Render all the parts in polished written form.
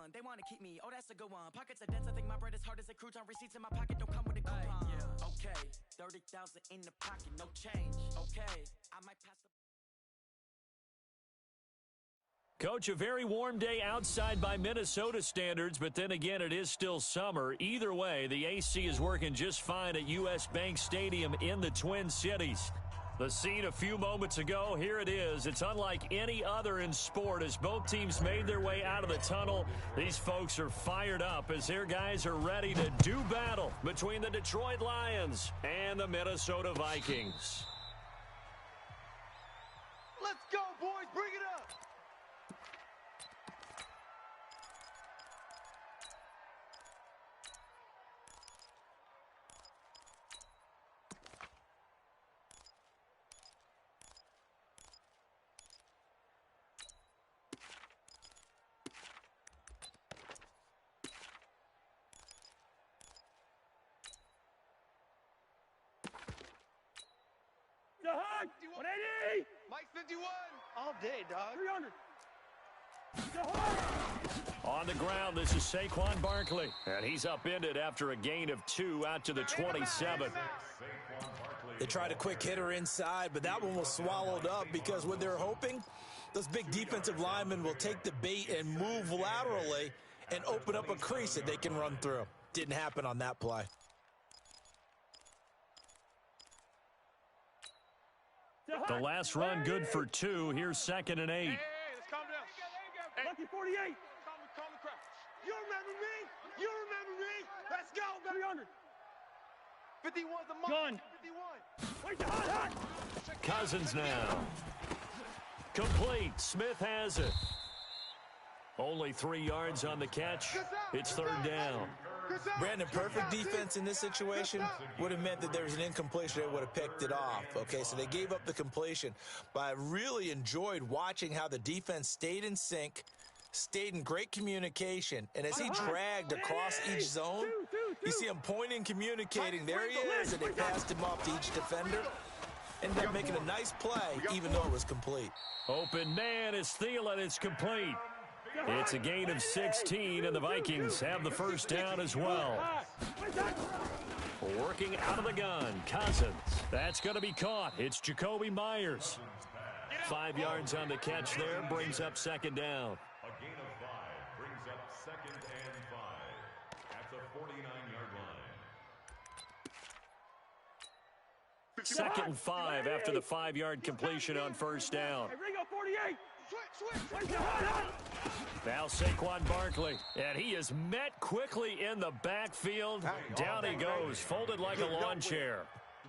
one. They want to keep me. Oh, that's a good one. Pockets are dense. I think my bread is hard as a crouton. Receipts in my pocket don't come with a coupon. Yeah. Okay, 30,000 in the pocket, no change. Okay, I might pass the. Coach, a very warm day outside by Minnesota standards, but then again, it is still summer. Either way, the AC is working just fine at U.S. Bank Stadium in the Twin Cities. The scene a few moments ago, here it is. It's unlike any other in sport as both teams made their way out of the tunnel. These folks are fired up as their guys are ready to do battle between the Detroit Lions and the Minnesota Vikings. Let's go, boys. Bring it up. The hug! 180! Mike 51! All day, dog. 300! The hug! On the ground, this is Saquon Barkley. And he's upended after a gain of 2 out to the 27. They tried a quick hitter inside, but that one was swallowed up because what they're hoping, those big defensive linemen will take the bait and move laterally and open up a crease that they can run through. Didn't happen on that play. The last run good for 2. Here's 2nd and 8. Hey, let's calm down. Hey. Lucky 48! Calm the crowd. You remember me? You remember me? Let's go, 300! 51's the mark. Gun. 51. Wait, the hot! Cousins now. Complete. Smith has it. Only 3 yards on the catch. It's 3rd down. Brandon, perfect defense in this situation would have meant that there was an incompletion that would have picked it off. Okay, so they gave up the completion. But I really enjoyed watching how the defense stayed in sync, stayed in great communication, and as he dragged across each zone, you see him pointing, communicating. There he is, and they passed him off to each defender. Ended up making a nice play, even though it was complete. Open man is Thielen. It's complete. It's a gain of 16, and the Vikings have the first down as well. Working out of the gun, Cousins. That's going to be caught. It's Jacoby Myers. 5 yards on the catch there, brings up 2nd down. A gain of 5 brings up 2nd and 5 at the 49-yard line. 2nd and 5 after the 5-yard completion on 1st down. Hey, Ringo, 48! Switch. Now Saquon Barkley, and he is met quickly in the backfield. Down he goes, folded like a lawn chair.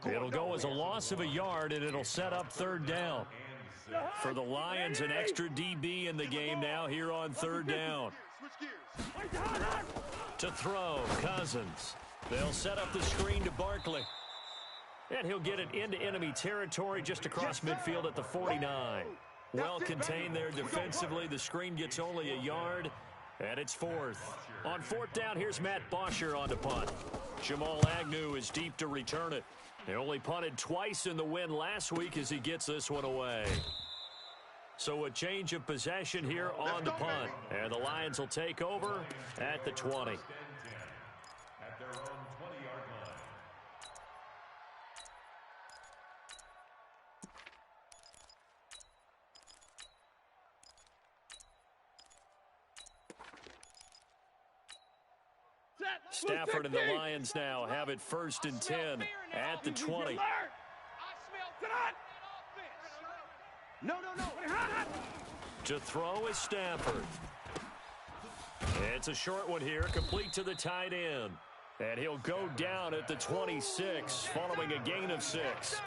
It'll go as a loss of a yard, and it'll set up 3rd down. For the Lions, an extra DB in the game now here on 3rd down. To throw, Cousins. They'll set up the screen to Barkley. And he'll get it into enemy territory just across midfield at the 49. Well contained there defensively. The screen gets only a yard, and it's 4th. On 4th down, here's Matt Bosher on the punt. Jamal Agnew is deep to return it. He only punted twice in the win last week as he gets this one away. So a change of possession here on the punt. And the Lions will take over at the 20. At their own 20-yard line. Stafford and the Lions now have it 1st and 10 at the 20. No. To throw is Stafford. It's a short one here, complete to the tight end. And he'll go down at the 26, following a gain of 6.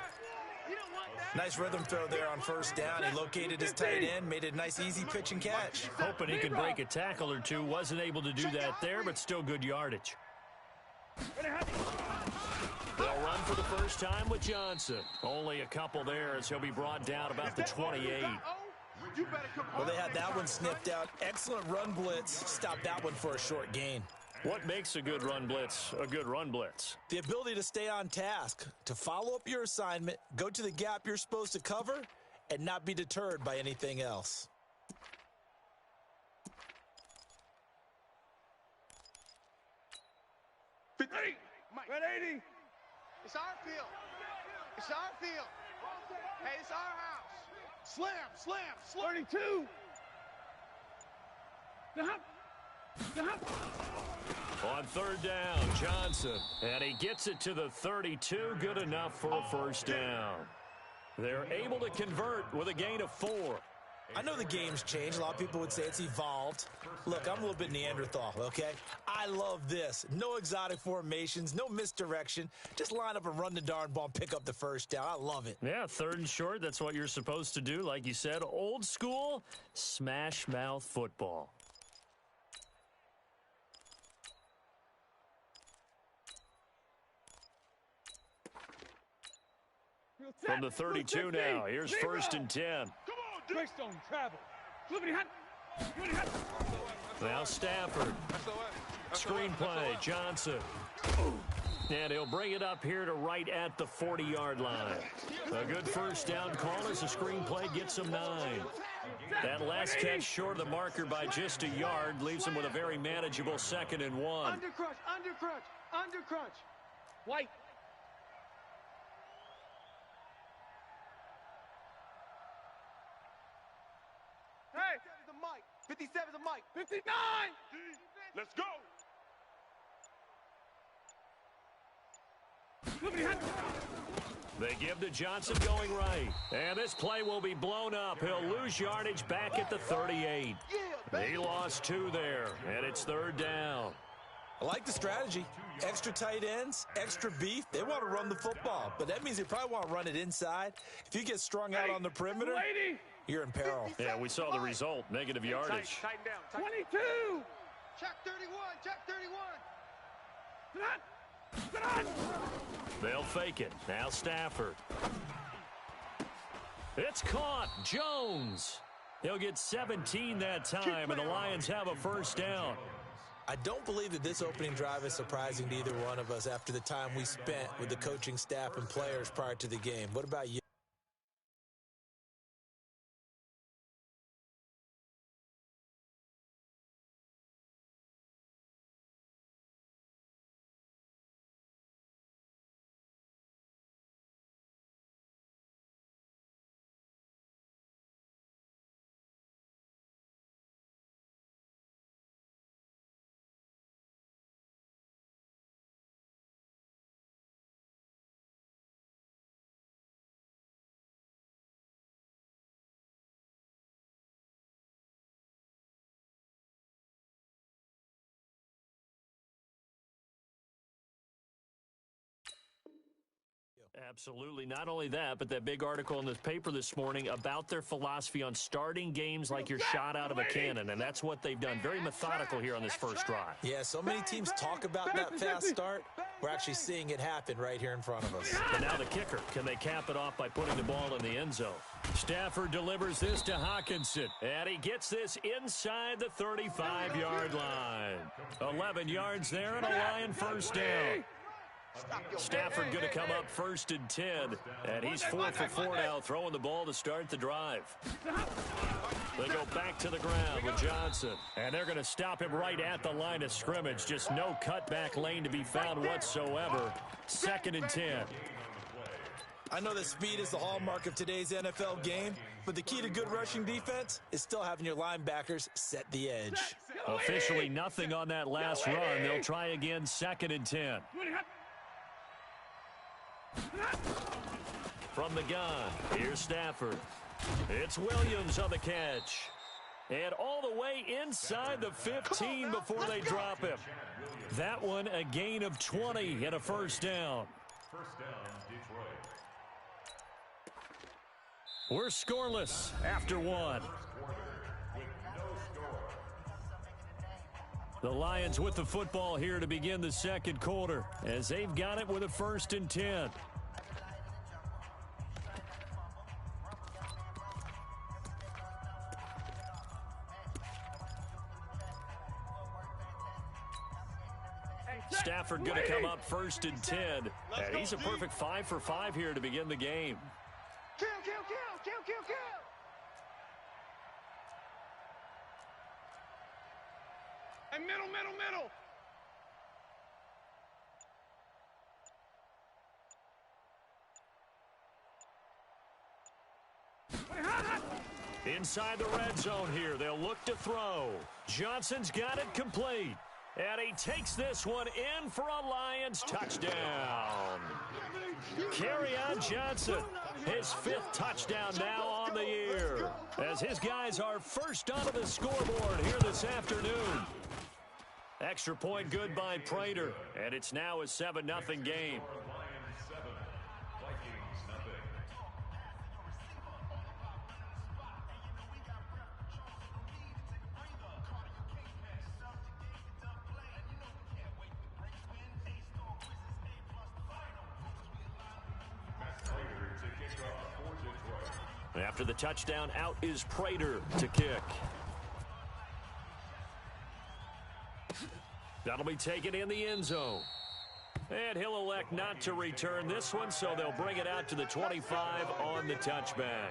Nice rhythm throw there on 1st down. He located his tight end, made it a nice, easy pitch and catch. Hoping he could break a tackle or two. Wasn't able to do that there, but still good yardage. They'll run for the first time with Johnson. Only a couple there as he'll be brought down about the 28. Well, they had that one sniffed out. Excellent run blitz. Stopped that one for a short gain. What makes a good run blitz a good run blitz? The ability to stay on task, to follow up your assignment, go to the gap you're supposed to cover, and not be deterred by anything else. Ready? Ready? It's our field. It's our field. Hey, it's our house. Slam, slam, slam. 32. On third down, Johnson. And he gets it to the 32. Good enough for a first down. They're able to convert with a gain of 4. I know the game's changed. A lot of people would say it's evolved. Look, I'm a little bit Neanderthal, okay? I love this. No exotic formations, no misdirection. Just line up and run the darn ball and pick up the first down. I love it. Yeah, third and short, that's what you're supposed to do. Like you said, old school, smash mouth football. From the 32 now, here's first and 10. Come on, dude. Greystone travel. Now Stafford. Screenplay, Johnson. And he'll bring it up here to right at the 40-yard line. A good first down call as the screenplay gets him 9. That last catch short of the marker by just a yard leaves him with a very manageable 2nd and 1. Under crunch. White. Hey, 57's a mic. 57's a mic. 59. Let's go. They give to Johnson going right. And this play will be blown up. He'll lose yardage back at the 38. He lost 2 there, and it's third down. I like the strategy. Extra tight ends, extra beef. They want to run the football, but that means they probably want to run it inside. If you get strung out on the perimeter, you're in peril. Yeah, we saw the result. Negative yardage. Tighten down. 22. Check 31. Check 31. They'll fake it. Now Stafford. It's caught. Jones. He'll get 17 that time, and the Lions have a first down. I don't believe that this opening drive is surprising to either one of us after the time we spent with the coaching staff and players prior to the game. What about you? Absolutely. Not only that, but that big article in the paper this morning about their philosophy on starting games like you're shot out of a cannon, and that's what they've done. Very methodical here on this first drive. Yeah, so many teams talk about that fast start. We're actually seeing it happen right here in front of us. But now the kicker. Can they cap it off by putting the ball in the end zone? Stafford delivers this to Hawkinson, and he gets this inside the 35-yard line. 11 yards there and a Lion first down. Stafford going to come up first and 10, and he's 4 for 4 now, throwing the ball to start the drive. They go back to the ground with Johnson, and they're going to stop him right at the line of scrimmage. Just no cutback lane to be found whatsoever. 2nd and 10. I know that speed is the hallmark of today's NFL game, but the key to good rushing defense is still having your linebackers set the edge. Officially nothing on that last run. They'll try again, 2nd and 10. From the gun, here's Stafford. It's Williams on the catch. And all the way inside the 15 before they drop him. That one a gain of 20 and a first down. First down, Detroit. We're scoreless after one. The Lions with the football here to begin the second quarter as they've got it with a 1st and 10. Stafford going to come up 1st and 10. And he's a perfect 5 for 5 here to begin the game. Kill. And middle. Inside the red zone here, they'll look to throw. Johnson's got it complete. And he takes this one in for a Lions touchdown. Kerryon Johnson, his 5th touchdown now on the year, as his guys are first onto the scoreboard here this afternoon. Extra point good by Prater, and it's now a 7-0 game. After the touchdown, out is Prater to kick. That'll be taken in the end zone. And he'll elect not to return this one, so they'll bring it out to the 25 on the touchback.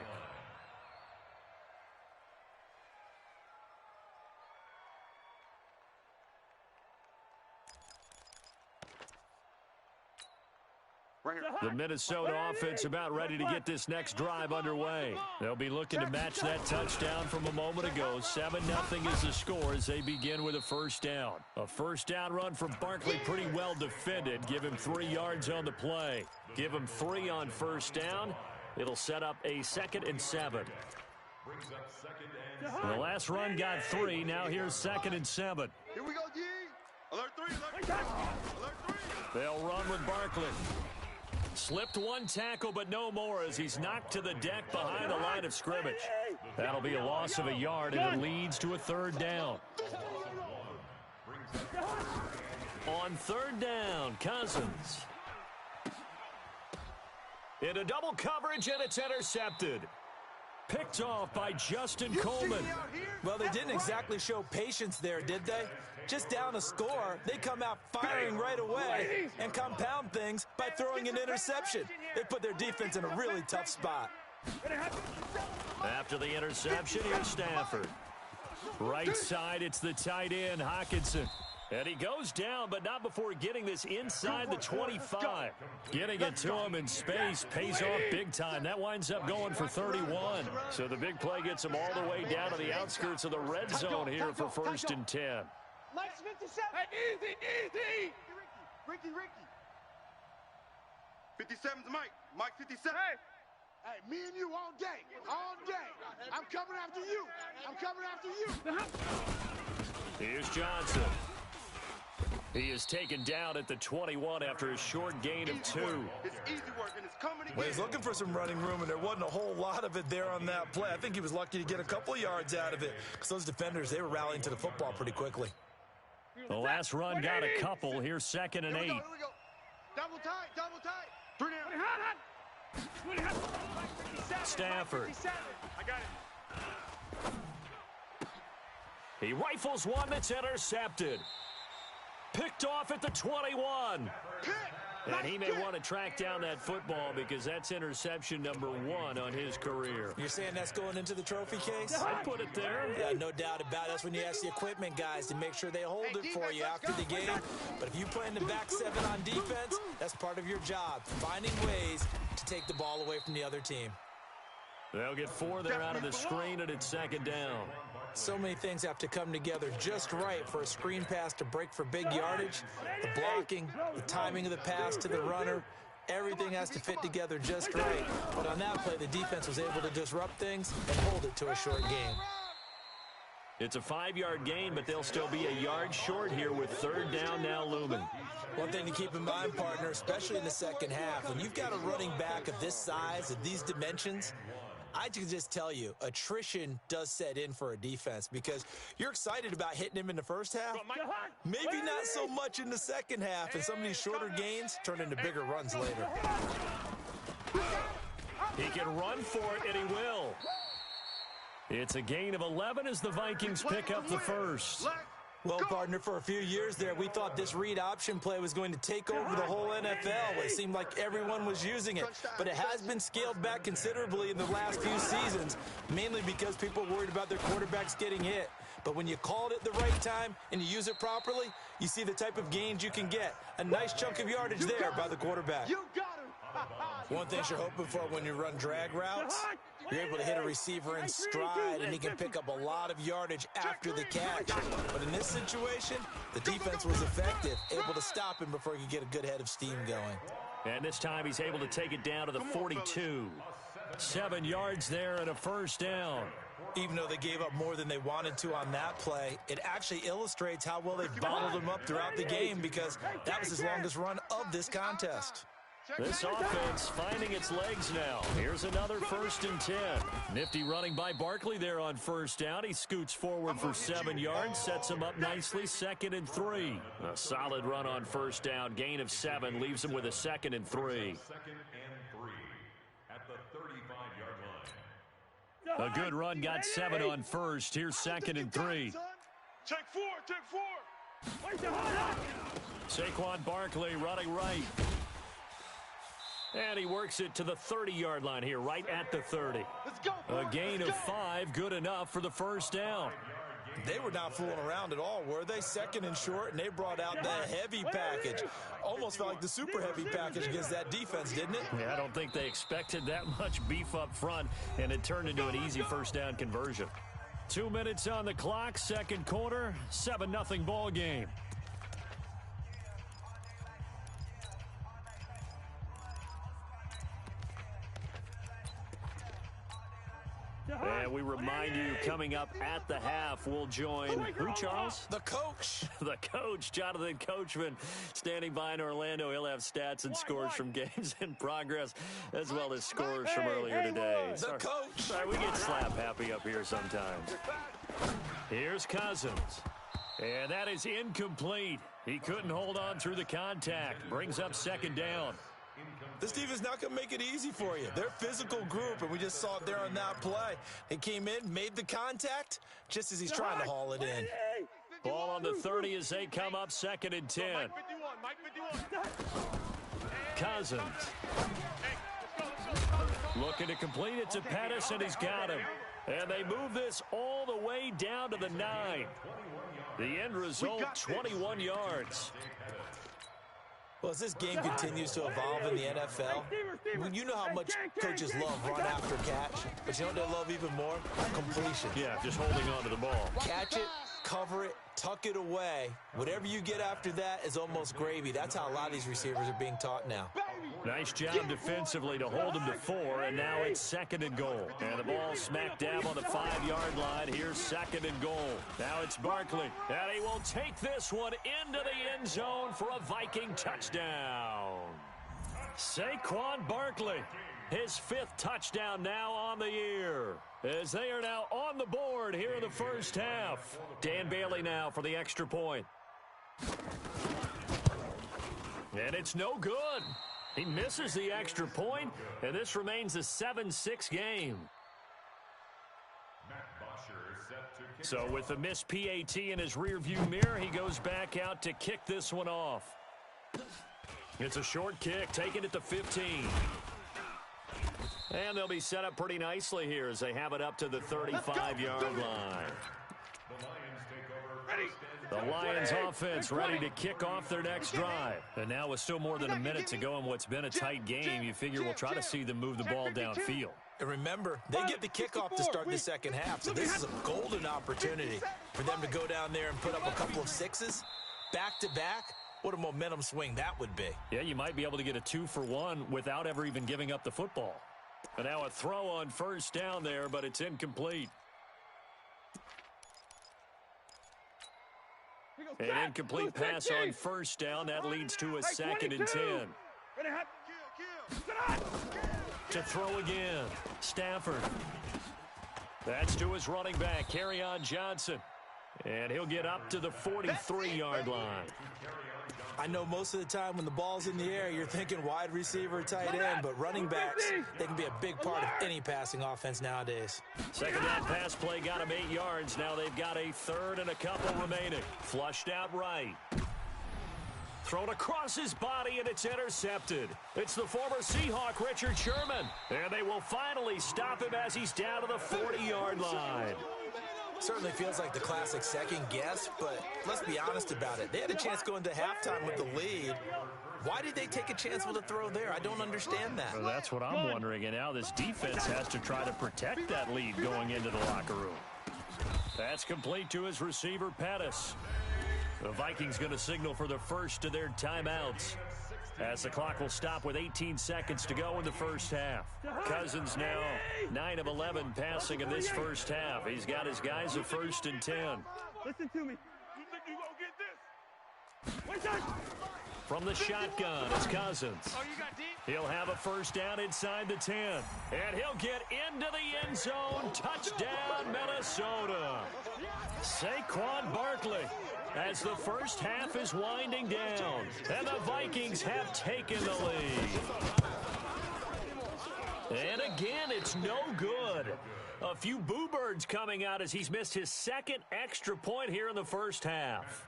The Minnesota offense about ready to get this next drive underway. They'll be looking to match that touchdown from a moment ago. 7-0 is the score as they begin with a first down. A first down run from Barkley, pretty well defended. Give him 3 yards on the play. Give him 3 on first down. It'll set up a 2nd and 7. The last run got 3. Now here's 2nd and 7. Here we go, D. Alert 3, alert 3. Alert 3. They'll run with Barkley. Slipped one tackle, but no more as he's knocked to the deck behind the line of scrimmage. That'll be a loss of a yard, and it leads to a 3rd down. On 3rd down, Cousins. Into double coverage, and it's intercepted. Picked off by Justin Coleman. Well, they didn't exactly show patience there, did they? Just down a score, they come out firing right away and compound things by throwing an interception. They put their defense in a really tough spot. After the interception, here's Stafford. Right side, it's the tight end, Hockenson. And he goes down, but not before getting this inside the 25. Getting it to him in space pays off big time. That winds up going for 31. So the big play gets him all the way down to the outskirts of the red zone here for 1st and 10. Mike's 57. Hey, easy. Ricky. 57's Mike. Mike 57. Hey, me and you all day. I'm coming after you. Here's Johnson. He is taken down at the 21 after a short gain of 2. It's easy work, and it's coming again. Well, he's looking for some running room, and there wasn't a whole lot of it there on that play. I think he was lucky to get a couple of yards out of it because those defenders, they were rallying to the football pretty quickly. The last run got a couple. Here's 2nd and 8. Here we go. Double tight. 3 down. Stafford. I got it. He rifles one that's intercepted. Picked off at the 21. And he may want to track down that football because that's interception number 1 on his career. You're saying that's going into the trophy case? I put it there. Yeah, no doubt about it. That's when you ask the equipment guys to make sure they hold it for you after the game. But if you play in the back 7 on defense, that's part of your job, finding ways to take the ball away from the other team. They'll get 4 there out of the screen, and it's 2nd down. So many things have to come together just right for a screen pass to break for big yardage. The blocking, the timing of the pass to the runner, everything has to fit together just right. But on that play, the defense was able to disrupt things and hold it to a short game. It's a 5-yard gain, but they'll still be a yard short here with 3rd down now looming. One thing to keep in mind, partner, especially in the second half, when you've got a running back of this size, of these dimensions, I can just tell you, attrition does set in for a defense because you're excited about hitting him in the first half. Maybe not so much in the second half, and some of these shorter gains turn into bigger runs later. He can run for it, and he will. It's a gain of 11 as the Vikings pick up the first. Well, partner, for a few years there, we thought this read option play was going to take over the whole NFL. It seemed like everyone was using it, but it has been scaled back considerably in the last few seasons, mainly because people are worried about their quarterbacks getting hit. But when you call it at the right time and you use it properly, you see the type of gains you can get. A nice chunk of yardage there by the quarterback. You got him. One thing you're hoping for when you run drag routes, You're able to hit a receiver in stride, and he can pick up a lot of yardage after the catch. But in this situation, the defense was effective, able to stop him before he could get a good head of steam going. And this time he's able to take it down to the 42. 7 yards there and a first down. Even though they gave up more than they wanted to on that play, it actually illustrates how well they've bottled him up throughout the game, because that was his longest run of this contest. This offense finding its legs now. Here's another 1st and 10. Nifty running by Barkley there on first down. He scoots forward for 7 yards, sets him up nicely, 2nd and 3. A solid run on first down, gain of 7, leaves him with a 2nd and 3. 2nd and 3 at the 35-yard line. A good run, got 7 on first. Here's 2nd and 3. Check 4. Saquon Barkley running right. And he works it to the 30-yard line here, right at the 30. A gain of 5, good enough for the first down. They were not fooling around at all, were they? 2nd and short, and they brought out the heavy package. Almost felt like the super heavy package against that defense, didn't it? Yeah, I don't think they expected that much beef up front, and it turned into an easy first down conversion. 2 minutes on the clock, second quarter, 7-0 ball game. And we remind you, coming up at the half, we'll join who, Charles? The coach. The coach, Jonathan Coachman, standing by in Orlando. He'll have stats and scores from games in progress, as well as scores from earlier today. The coach. Sorry, we get slap happy up here sometimes. Here's Cousins. And that is incomplete. He couldn't hold on through the contact. Brings up 2nd down. This defense not going to make it easy for you. They're a physical group, and we just saw it there on that play. He came in, made the contact, just as he's trying to haul it in. Ball on the 30 as they come up, 2nd and 10. Cousins. Looking to complete it to Pettis, and he's got him. And they move this all the way down to the 9. The end result, 21 yards. Well, as this game continues to evolve in the NFL, you know how much coaches love run after catch, but you know what they love even more? Completion. Yeah, just holding on to the ball. Catch it, cover it, tuck it away. Whatever you get after that is almost gravy. That's how a lot of these receivers are being taught now. Nice job defensively to hold him to 4, and now it's 2nd and goal. And the ball smack dab on the 5-yard line. Here's 2nd and goal. Now it's Barkley, and he will take this one into the end zone for a Viking touchdown. Saquon Barkley, his 5th touchdown now on the year, as they are now on the board here in the first half. Dan Bailey now for the extra point. And it's no good. He misses the extra point, and this remains a 7-6 game. So with the missed PAT in his rearview mirror, he goes back out to kick this one off. It's a short kick, taking it to 15. And they'll be set up pretty nicely here as they have it up to the 35-yard line. The Lions offense ready to kick off their next drive. And now with still more than a minute to go in what's been a tight game, you figure we'll try to see them move the ball downfield. And remember, they get the kickoff to start the second half, so this is a golden opportunity for them to go down there and put up a couple of 6s back-to-back. What a momentum swing that would be. Yeah, you might be able to get a 2-for-1 without ever even giving up the football. And now a throw on first down there, but it's incomplete. An incomplete pass on first down. That leads to a 2nd and 10. To throw again. Stafford. That's to his running back, Kerryon Johnson. And he'll get up to the 43-yard line. I know most of the time when the ball's in the air, you're thinking wide receiver, tight end, but running backs, they can be a big part of any passing offense nowadays. Second down pass play got him 8 yards. Now they've got a 3rd and a couple remaining. Flushed out right. Thrown across his body, and it's intercepted. It's the former Seahawk, Richard Sherman. And they will finally stop him as he's down to the 40-yard line. Certainly feels like the classic second guess, but let's be honest about it. They had a chance going to halftime with the lead. Why did they take a chance with a throw there? I don't understand that. Well, that's what I'm wondering, and now this defense has to try to protect that lead going into the locker room. That's complete to his receiver, Pettis. The Vikings going to signal for the first of their timeouts, as the clock will stop with 18 seconds to go in the first half. Cousins now 9 of 11 passing in this first half. He's got his guys at 1st and 10. Listen to me. You think you gonna get this? Wait, From the shotgun, it's Cousins. He'll have a first down inside the 10. And he'll get into the end zone. Touchdown, Minnesota. Saquon Barkley, as the first half is winding down, and the Vikings have taken the lead. And again, it's no good. A few boo birds coming out as he's missed his second extra point here in the first half.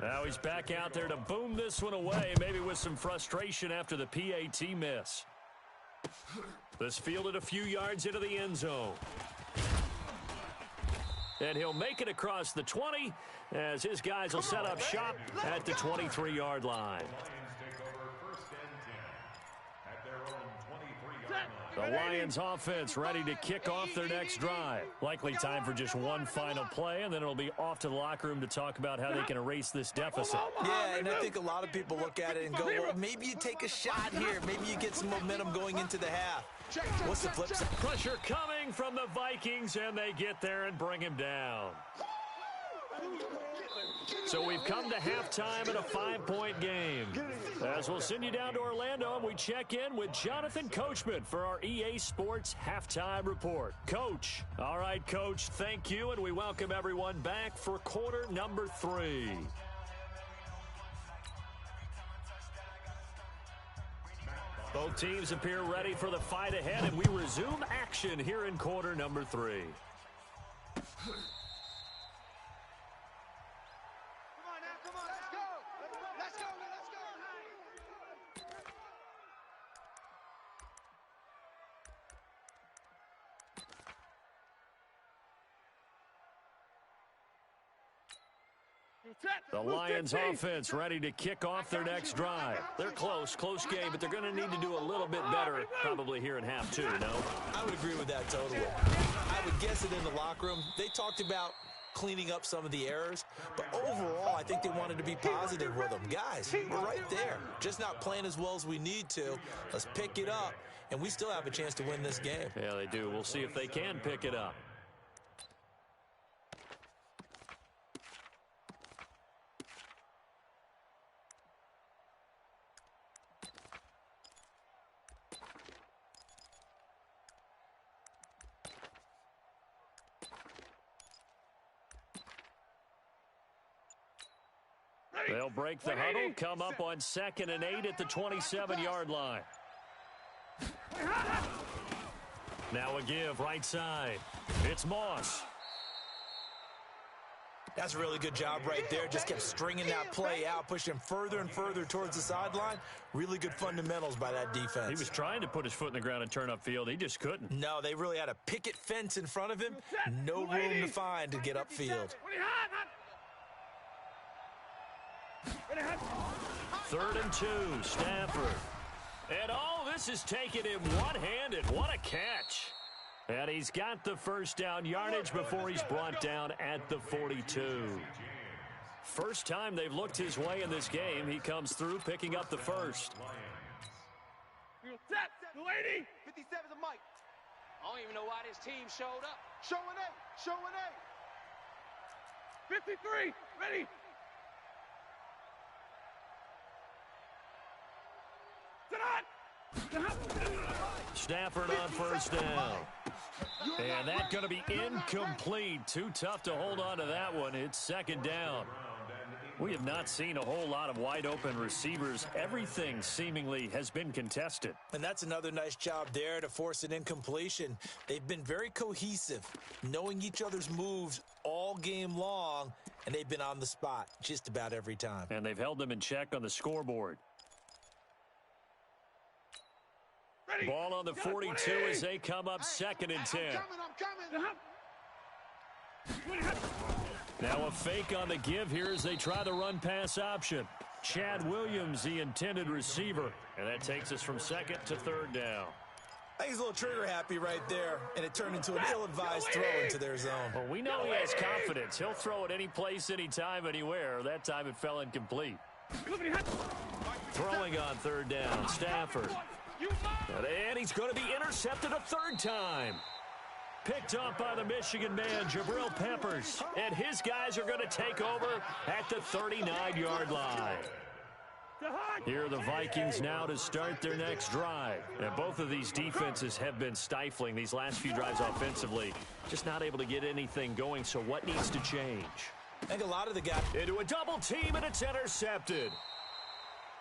Now he's back out there to boom this one away, maybe with some frustration after the PAT miss. This fielded a few yards into the end zone. And he'll make it across the 20 as his guys will set up shop at the 23-yard line. The Lions offense ready to kick off their next drive. Likely time for just one final play, and then it'll be off to the locker room to talk about how they can erase this deficit. Yeah, and I think a lot of people look at it and go, well, maybe you take a shot here. Maybe you get some momentum going into the half. What's the flip side? Pressure coming from the Vikings, and they get there and bring him down. So we've come to halftime in a 5-point game. As we'll send you down to Orlando, and we check in with Jonathan Coachman for our EA Sports Halftime Report. Coach. All right, Coach, thank you, and we welcome everyone back for quarter number 3. Both teams appear ready for the fight ahead, and we resume action here in quarter number 3. The Lions offense ready to kick off their next drive. They're close game, but they're going to need to do a little bit better probably here in half 2, no? I would agree with that totally. I would guess it in the locker room. They talked about cleaning up some of the errors, but overall, I think they wanted to be positive with them. Guys, we're right there. Just not playing as well as we need to. Let's pick it up, and we still have a chance to win this game. Yeah, they do. We'll see if they can pick it up. They'll break the huddle, come up on 2nd and 8 at the 27-yard line. Now a give right side. It's Moss. That's a really good job right there. Just kept stringing that play out, pushing him further and further towards the sideline. Really good fundamentals by that defense. He was trying to put his foot in the ground and turn upfield. He just couldn't. No, they really had a picket fence in front of him. No room to find to get upfield. 3rd and 2, Stafford. And this is taking him one-handed. What a catch. And he's got the first down yardage before he's brought down at the 42. First time they've looked his way in this game. He comes through picking up the first. 57's a Mike. I don't even know why this team showed up. Showing 8. 53. Ready. Stafford on first down. And that's going to be incomplete. Too tough to hold on to that one. It's 2nd down. We have not seen a whole lot of wide-open receivers. Everything seemingly has been contested. And that's another nice job there to force an incompletion. They've been very cohesive, knowing each other's moves all game long, and they've been on the spot just about every time. And they've held them in check on the scoreboard. Ball on the 42 as they come up 2nd and 10. I'm coming. Now a fake on the give here as they try the run-pass option. Chad Williams, the intended receiver. And that takes us from second to third down. I think he's a little trigger-happy right there, and it turned into an ill-advised throw into their zone. Well, we know he has confidence. He'll throw it any place, anytime, anywhere. That time it fell incomplete. Throwing on third down, Stafford. And he's going to be intercepted a third time. Picked up by the Michigan man, Jabril Peppers. And his guys are going to take over at the 39-yard line. Here are the Vikings now to start their next drive. And both of these defenses have been stifling these last few drives offensively. Just not able to get anything going, so what needs to change? I think a lot of the guys... Into a double team, and it's intercepted.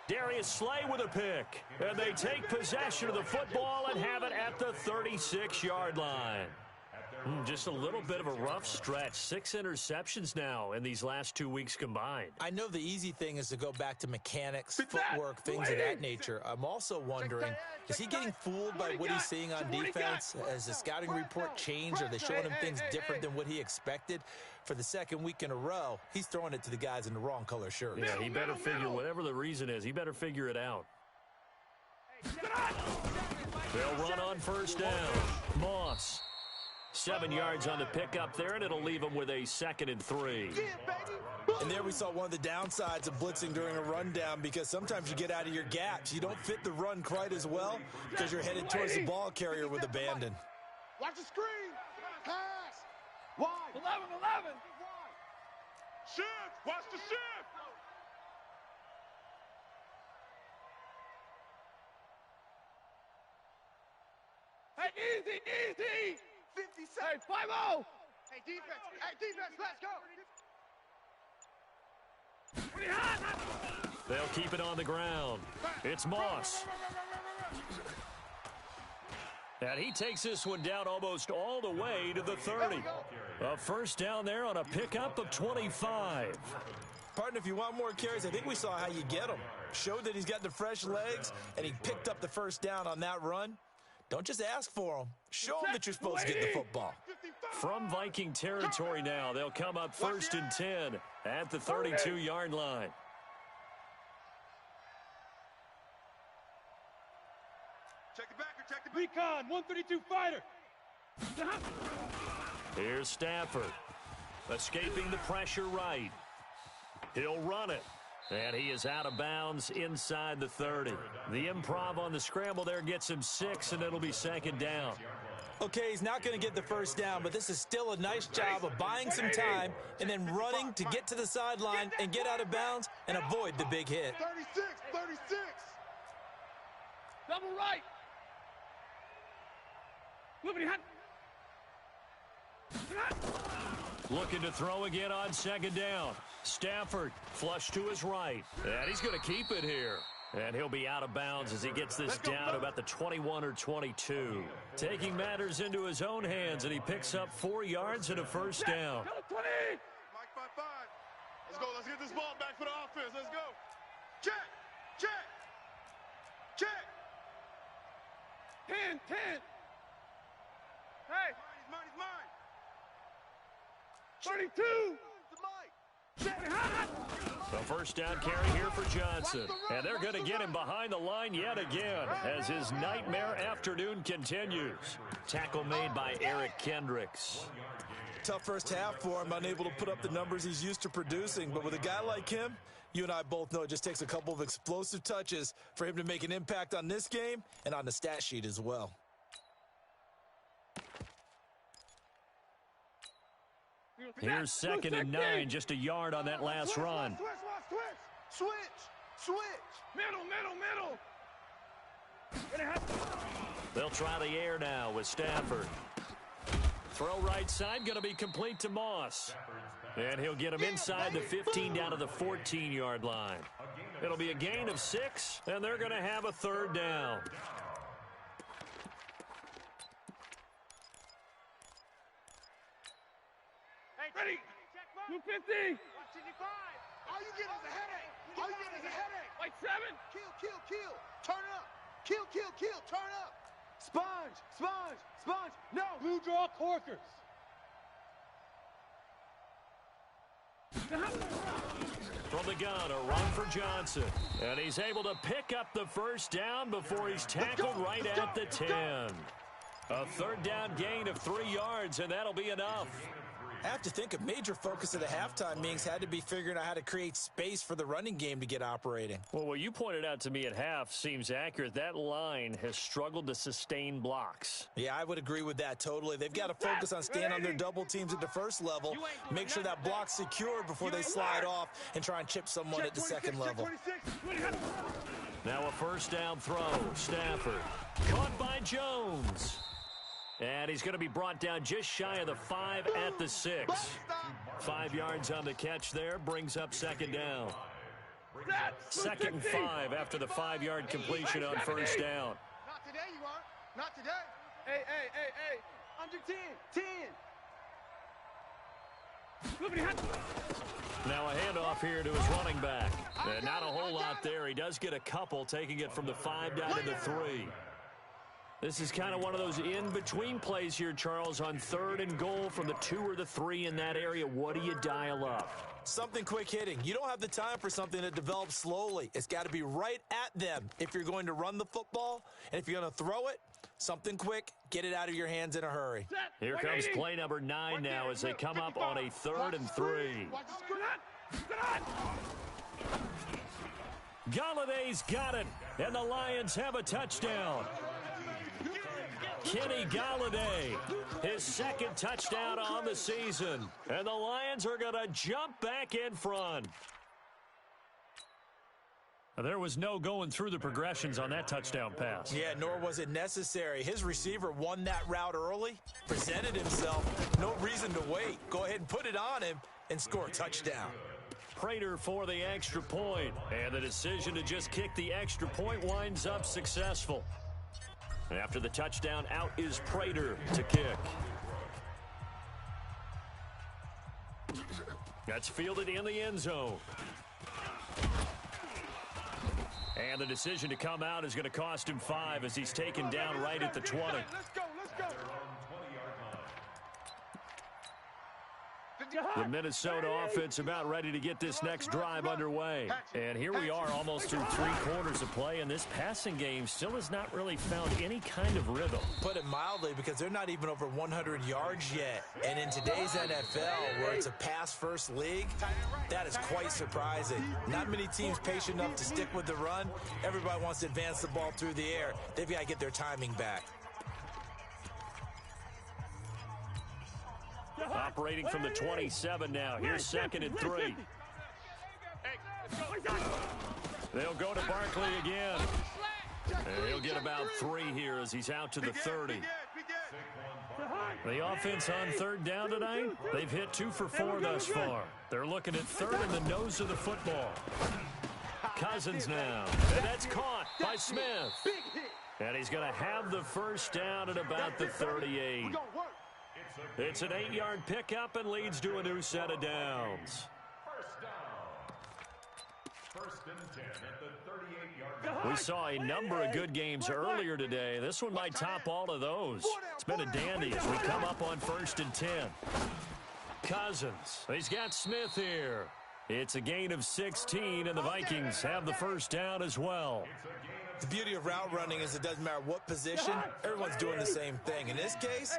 Darius Slay with a pick. And they take possession of the football and have it at the 36-yard line. Just a little bit of a rough stretch. 6 interceptions now in these last 2 weeks combined. I know the easy thing is to go back to mechanics, footwork, things of that nature. I'm also wondering, is he getting fooled by what he's seeing on defense? Has the scouting report changed? Are they showing him things different than what he expected? For the second week in a row, he's throwing it to the guys in the wrong color shirts. Yeah, he better figure, whatever the reason is, he better figure it out. They'll run on first down. Moss. 7 yards on the pickup there, and it'll leave them with a 2nd and 3. And there we saw one of the downsides of blitzing during a rundown, because sometimes you get out of your gaps. You don't fit the run quite as well because you're headed towards the ball carrier with abandon. Watch the screen. Pass. Wide. 11. Shift. Watch the shift. Hey, easy. 57. Hey, 5-0. Hey, defense, let's go. They'll keep it on the ground. It's Moss. And he takes this one down almost all the way to the 30. A first down there on a pickup of 25. Partner, if you want more carries, I think we saw how you get them. Showed that he's got the fresh legs, and he picked up the first down on that run. Don't just ask for them. Show them that you're supposed to get the football. From Viking territory now, they'll come up 1st and 10 at the 32-yard line. Check the backer, check the Recon, 132 fighter. Here's Stafford. Escaping the pressure right. He'll run it. And he is out of bounds inside the 30. The improv on the scramble there gets him 6, and it'll be 2nd down. Okay, he's not going to get the first down, but this is still a nice job of buying some time and then running to get to the sideline and get out of bounds and avoid the big hit. 36. Double right. Looking to throw again on 2nd down. Stafford flush to his right. And he's going to keep it here. And he'll be out of bounds as he gets this down to about the 21 or 22. Taking matters into his own hands, and he picks up 4 yards and a first down. Mike 5-5. Let's go. Let's get this ball back for the offense. Let's go. Check. 10. Hey. He's mine. 32. The first down carry here for Johnson. And they're going to get him behind the line yet again as his nightmare afternoon continues. Tackle made by Eric Kendricks. Tough first half for him, unable to put up the numbers he's used to producing. But with a guy like him, you and I both know it just takes a couple of explosive touches for him to make an impact on this game and on the stat sheet as well. Here's 2nd and 9, just a yard on that last run. Switch. Middle. They'll try the air now with Stafford. Throw right side, going to be complete to Moss. And he'll get him inside the 15 down to the 14-yard line. It'll be a gain of 6, and they're going to have a 3rd down. Ready. 250. All you get is a headache. Like 7. Kill. Turn up. Kill. Turn up. Sponge. No. Blue draw corkers. From the gun, a run for Johnson. And he's able to pick up the first down before he's tackled right at the 10. A third down gain of 3 yards, and that'll be enough. I have to think a major focus of the halftime meetings had to be figuring out how to create space for the running game to get operating. Well, what you pointed out to me at half seems accurate. That line has struggled to sustain blocks. Yeah, I would agree with that totally. They've got to focus on staying on their double teams at the first level, make sure that block's secured before they slide off and try and chip someone at the second level. Now a first down throw. Stafford caught by Jones. And he's going to be brought down just shy of the 5 at the 6. 5 yards on the catch there, brings up second down. Second and 5 after the 5-yard completion on first down. Not today, you aren't. Not today. Hey. Under 10. Now a handoff here to his running back. And not a whole lot there. He does get a couple, taking it from the 5 down to the 3. This is kind of one of those in-between plays here, Charles, on 3rd and goal from the 2 or the 3 in that area. What do you dial up? Something quick hitting. You don't have the time for something that develops slowly. It's got to be right at them if you're going to run the football. And if you're going to throw it, something quick, get it out of your hands in a hurry. Here comes play number 9 now as they come up on a 3rd and 3. Galladay's got it, and the Lions have a touchdown. Kenny Galladay, his second touchdown on the season. And the Lions are going to jump back in front. There was no going through the progressions on that touchdown pass. Yeah, nor was it necessary. His receiver won that route early, presented himself, no reason to wait. Go ahead and put it on him and score a touchdown. Prater for the extra point, and the decision to just kick the extra point winds up successful. After the touchdown, out is Prater to kick. That's fielded in the end zone. And the decision to come out is going to cost him 5 as he's taken down right at the 20. Let's go. The Minnesota offense about ready to get this next drive underway. And here we are almost through 3 quarters of play, and this passing game still has not really found any kind of rhythm. Put it mildly, because they're not even over 100 yards yet. And in today's NFL, where it's a pass-first league, that is quite surprising. Not many teams patient enough to stick with the run. Everybody wants to advance the ball through the air. They've got to get their timing back. Operating from the 27 now. Here's 2nd and 3. They'll go to Barkley again. And he'll get about 3 here as he's out to the 30. The offense on 3rd down tonight, they've hit 2 for 4 thus far. They're looking at 3rd in the nose of the football. Cousins now. And that's caught by Smith. And he's going to have the first down at about the 38. It's an 8-yard pickup and leads to a new set of downs. First and 10 at the 38-yard line. We saw a number of good games earlier today. This one might top all of those. It's been a dandy as we come up on 1st and 10. Cousins, he's got Smith here. It's a gain of 16, and the Vikings have the first down as well. The beauty of route running is it doesn't matter what position, everyone's doing the same thing. In this case,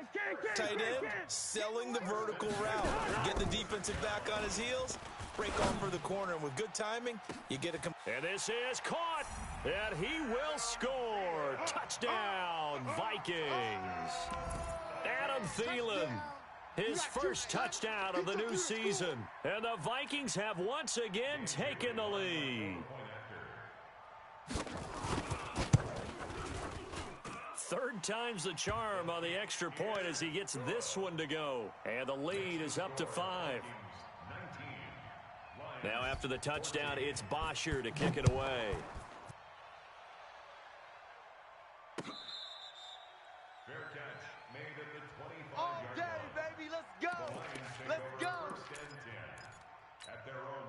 tight end, selling the vertical route. Get the defensive back on his heels, break off for the corner, and with good timing, you get a... And this is caught, and he will score. Touchdown, Vikings. Adam Thielen, his first touchdown of the new season. And the Vikings have once again taken the lead. 3rd time's the charm on the extra point as he gets this one to go. And the lead is up to 5. Now after the touchdown, it's Bosher to kick it away. Fair catch made at the 25-yard All day, baby. Let's go. Let's go. At their own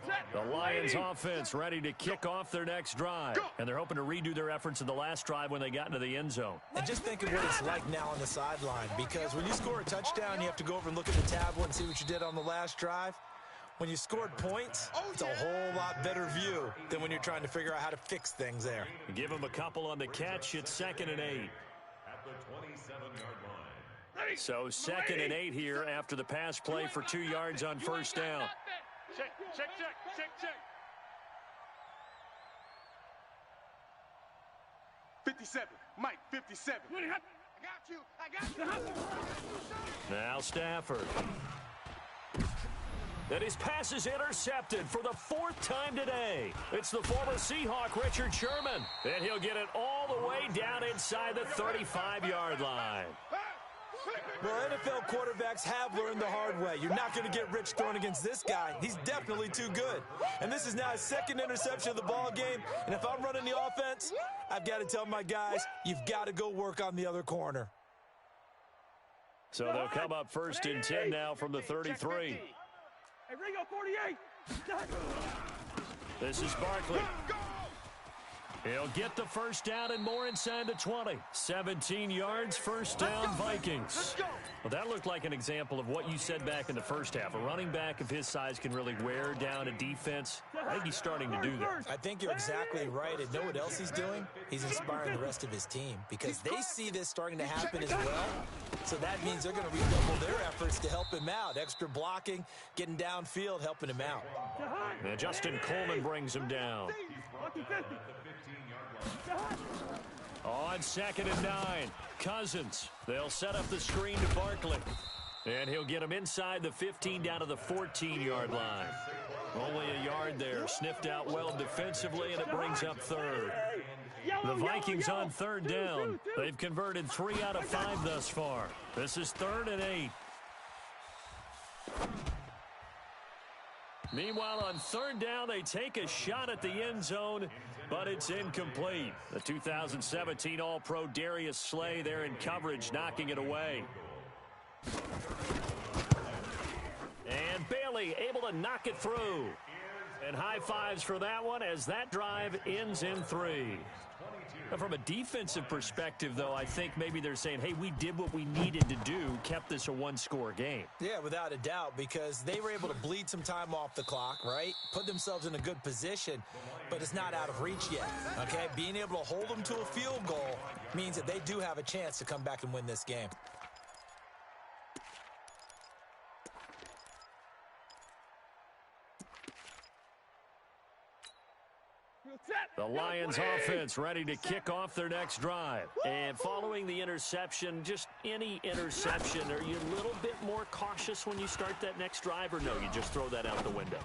25. The Lions offense ready to kick off their next drive. And they're hoping to redo their efforts in the last drive when they got into the end zone. And just think of what it's like now on the sideline, because when you score a touchdown, you have to go over and look at the tablet and see what you did on the last drive. When you scored points, it's a whole lot better view than when you're trying to figure out how to fix things there. Give him a couple on the catch. It's 2nd and 8. At the 27-yard line. So 2nd and 8 here after the pass play for 2 yards on first down. Check. 57. Mike, 57. I got you. Now Stafford. And his pass is intercepted for the 4th time today. It's the former Seahawk, Richard Sherman. And he'll get it all the way down inside the 35-yard line. Well, NFL quarterbacks have learned the hard way. You're not going to get rich throwing against this guy. He's definitely too good. And this is now his 2nd interception of the ball game. And if I'm running the offense, I've got to tell my guys, you've got to go work on the other corner. So they'll come up 1st and 10 now from the 33. Hey, Ringo, 48. This is Barkley. He'll get the first down and more inside the 20. 17 yards, first down, Vikings. Well, that looked like an example of what you said back in the first half. A running back of his size can really wear down a defense. I think he's starting to do that. I think you're exactly right. And know what else he's doing? He's inspiring the rest of his team because they see this starting to happen as well. So that means they're going to redouble their efforts to help him out. Extra blocking, getting downfield, helping him out. And Justin Coleman brings him down. On 2nd and 9, Cousins. They'll set up the screen to Barkley. And he'll get him inside the 15 down to the 14-yard line. Only a yard there. Sniffed out well defensively, and it brings up 3rd. The Vikings on 3rd down. They've converted 3 out of 5 thus far. This is 3rd and 8. Meanwhile, on 3rd down, they take a shot at the end zone, but it's incomplete. The 2017 All-Pro Darius Slay there in coverage, knocking it away. And Bailey able to knock it through. And high fives for that one as that drive ends in 3. From a defensive perspective, though, I think maybe they're saying, hey, we did what we needed to do, kept this a one-score game. Yeah, without a doubt, because they were able to bleed some time off the clock, right? Put themselves in a good position, but it's not out of reach yet, okay? Being able to hold them to a field goal means that they do have a chance to come back and win this game. The Lions offense ready to kick off their next drive. And following the interception, just any interception, are you a little bit more cautious when you start that next drive, or no, you just throw that out the window?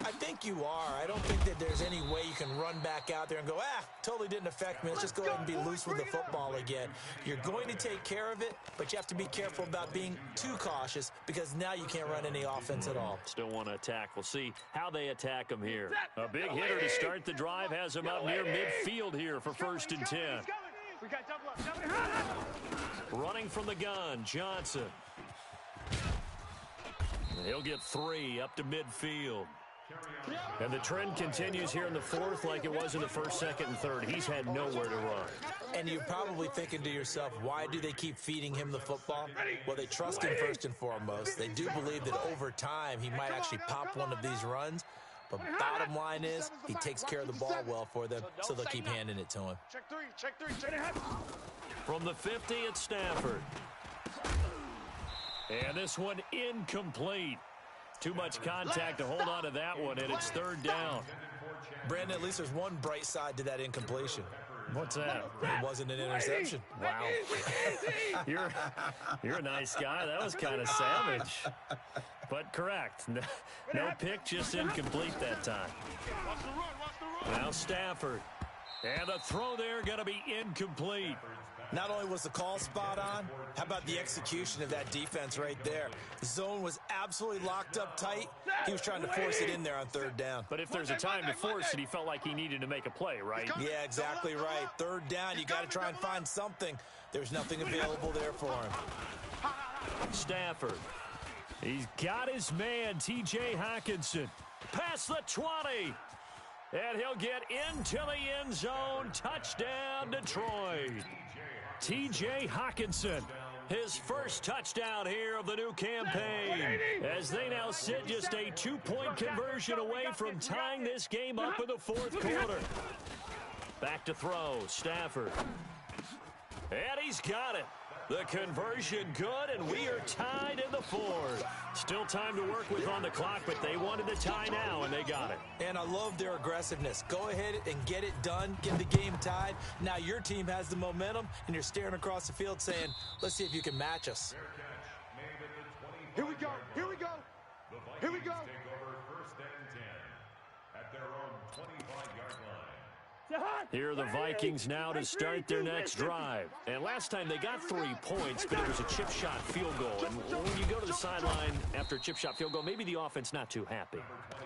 I think you are. I don't think that there's any way you can run back out there and go, totally didn't affect me. Let's just go ahead and be loose with the football again. You're going to take care of it, but you have to be careful about being too cautious because now you can't run any offense at all. Still want to attack. We'll see how they attack them here. A big hitter to start the drive has him up near midfield here for 1st and 10. Running from the gun, Johnson. And he'll get 3 up to midfield. And the trend continues here in the 4th like it was in the 1st, 2nd, and 3rd. He's had nowhere to run. And you're probably thinking to yourself, why do they keep feeding him the football? Well, they trust him first and foremost. They do believe that over time he might actually pop one of these runs. But bottom line is he takes care of the ball well for them, so they'll keep handing it to him. Check three. From the 50, it's Stafford. And this one incomplete. Too much contact to hold on to that one, and it's 3rd down. Brandon, at least there's one bright side to that incompletion. What's that? It wasn't an interception. Wow. You're a nice guy. That was kind of savage. But correct. No pick, just incomplete that time. Now Stafford. And the throw there going to be incomplete. Not only was the call spot on, how about the execution of that defense right there? The zone was absolutely locked up tight. He was trying to force it in there on 3rd down. But if there's a time to force it, he felt like he needed to make a play, right? Yeah, exactly right. 3rd down, you got to try and find something. There's nothing available there for him. Stafford. He's got his man, T.J. Hockenson. Past the 20. And he'll get into the end zone. Touchdown, Detroit. T.J. Hockenson His first touchdown here of the new campaign, as they now sit just a 2-point conversion away from tying this game up in the fourth quarter. Back to throw, Stafford. And he's got it. The conversion good, and we are tied in the fourth. Still time to work with on the clock, but they wanted the tie now, and they got it. And I love their aggressiveness. Go ahead and get it done. Get the game tied. Now your team has the momentum, and you're staring across the field saying, let's see if you can match us. Here we go. Here we go. Here we go. Take over first and 10 at their own 25-yard line. Here are the Vikings now to start their next drive. And last time they got 3 points, but it was a chip shot field goal. And when you go to the sideline after a chip shot field goal, maybe the offense not too happy.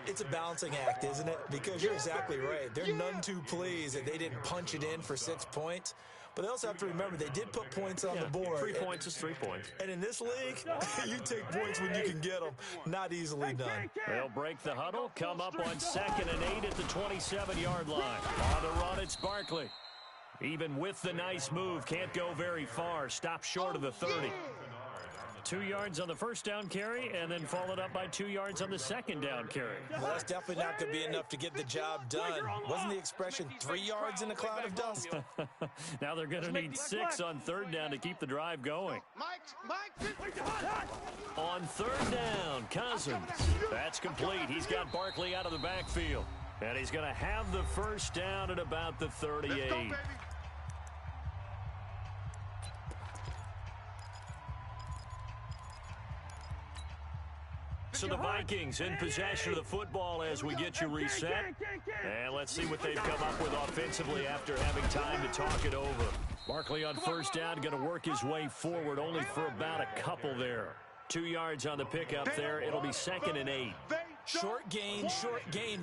It's a balancing act, isn't it? Because you're exactly right. They're none too pleased that they didn't punch it in for 6 points. But they also have to remember they did put points on the board. 3 points is 3 points. And in this league, you take points when you can get them. Not easily done. They'll break the huddle, come up on 2nd and 8 at the 27-yard line. On the run, it's Barkley. Even with the nice move, can't go very far. Stop short of the 30. 2 yards on the first down carry, and then followed up by 2 yards on the second down carry. Well, that's definitely not going to be enough to get the job done. Wasn't the expression 3 yards in a cloud of dust? Now they're going to need 6 on 3rd down to keep the drive going. On 3rd down, Cousins. That's complete. He's got Barkley out of the backfield. And he's going to have the first down at about the 38. So the Vikings in possession of the football as we get you reset. And let's see what they've come up with offensively after having time to talk it over. Barkley on first down, going to work his way forward only for about a couple there. 2 yards on the pickup there. It'll be 2nd and 8. Short gain,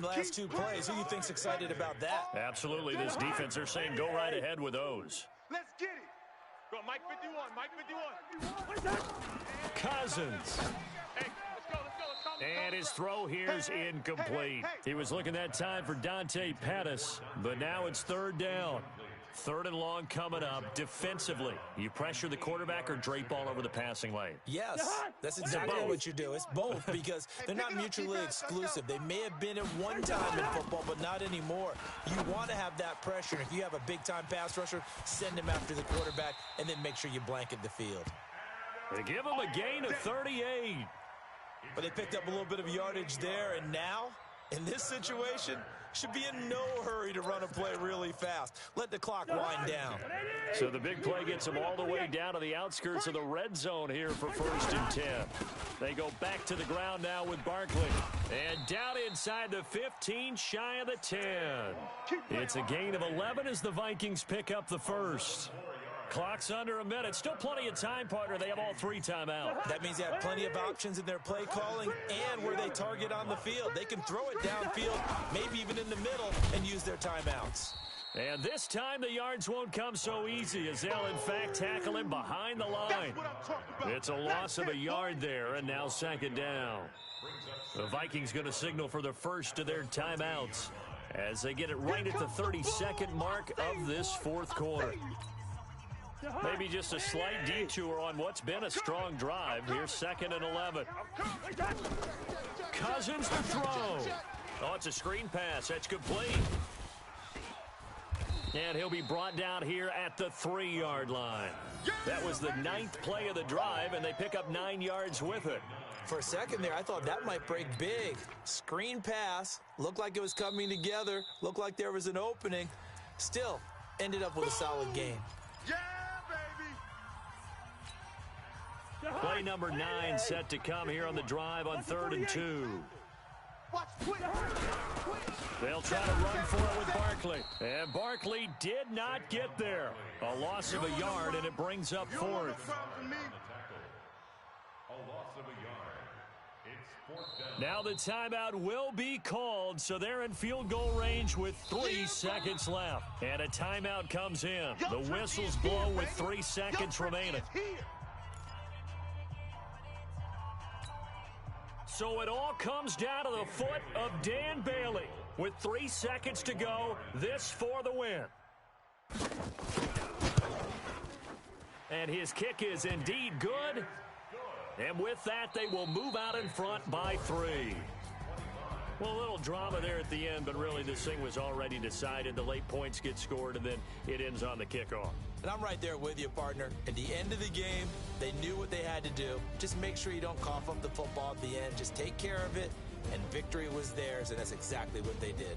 last 2 plays. Who do you think's excited about that? Absolutely. This defense, they're saying go right ahead with those. Let's get it. Go, Mike 51, Mike 51. Cousins. Hey, let's go. And his throw here's incomplete. He was looking that time for Dante Pettis, but now it's 3rd down. 3rd and long coming up. Defensively, you pressure the quarterback or drape all over the passing lane? Yes, that's exactly what you do. It's both because they're not mutually exclusive. They may have been at one time in football, but not anymore. You want to have that pressure. If you have a big-time pass rusher, send him after the quarterback, and then make sure you blanket the field. They give him a gain of 38. But they picked up a little bit of yardage there, and now, in this situation, should be in no hurry to run a play really fast. Let the clock wind down. So the big play gets them all the way down to the outskirts of the red zone here for 1st and 10. They go back to the ground now with Barkley. And down inside the 15, shy of the 10. It's a gain of 11 as the Vikings pick up the first. Clock's under a minute. Still plenty of time, partner. They have all 3 timeouts. That means they have plenty of options in their play calling and where they target on the field. They can throw it downfield, maybe even in the middle, and use their timeouts. And this time the yards won't come so easy as they'll, in fact, tackle him behind the line. It's a loss of a yard there, and now 2nd down. The Vikings going to signal for the first of their timeouts as they get it right at the 32nd mark of this 4th quarter. Maybe just a slight detour on what's been a strong drive. Here's 2nd and 11. Cousins to throw. Oh, it's a screen pass. That's complete. And he'll be brought down here at the 3-yard line. That was the 9th play of the drive, and they pick up 9 yards with it. For a second there, I thought that might break big. Screen pass. Looked like it was coming together. Looked like there was an opening. Still, ended up with a solid gain. Play number 9 set to come here on the drive on 3rd and 2. They'll try to run for it with Barkley. And Barkley did not get there. A loss of a yard, and it brings up 4th. Now the timeout will be called, so they're in field goal range with 3 seconds left. And a timeout comes in. The whistles blow with 3 seconds remaining. So it all comes down to the foot of Dan Bailey. With 3 seconds to go, this for the win. And his kick is indeed good. And with that, they will move out in front by 3. Well, a little drama there at the end, but really this thing was already decided. The late points get scored, and then it ends on the kickoff. And I'm right there with you, partner. At the end of the game, they knew what they had to do. Just make sure you don't cough up the football at the end. Just take care of it, and victory was theirs, and that's exactly what they did.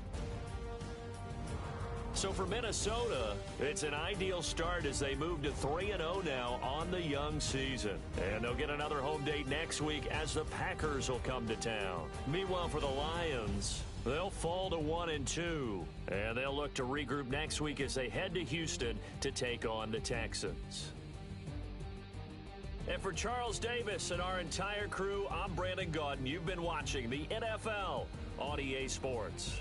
So for Minnesota, it's an ideal start as they move to 3-0 now on the young season. And they'll get another home date next week as the Packers will come to town. Meanwhile, for the Lions, they'll fall to 1-2. And they'll look to regroup next week as they head to Houston to take on the Texans. And for Charles Davis and our entire crew, I'm Brandon Gaudin. You've been watching the NFL on EA Sports.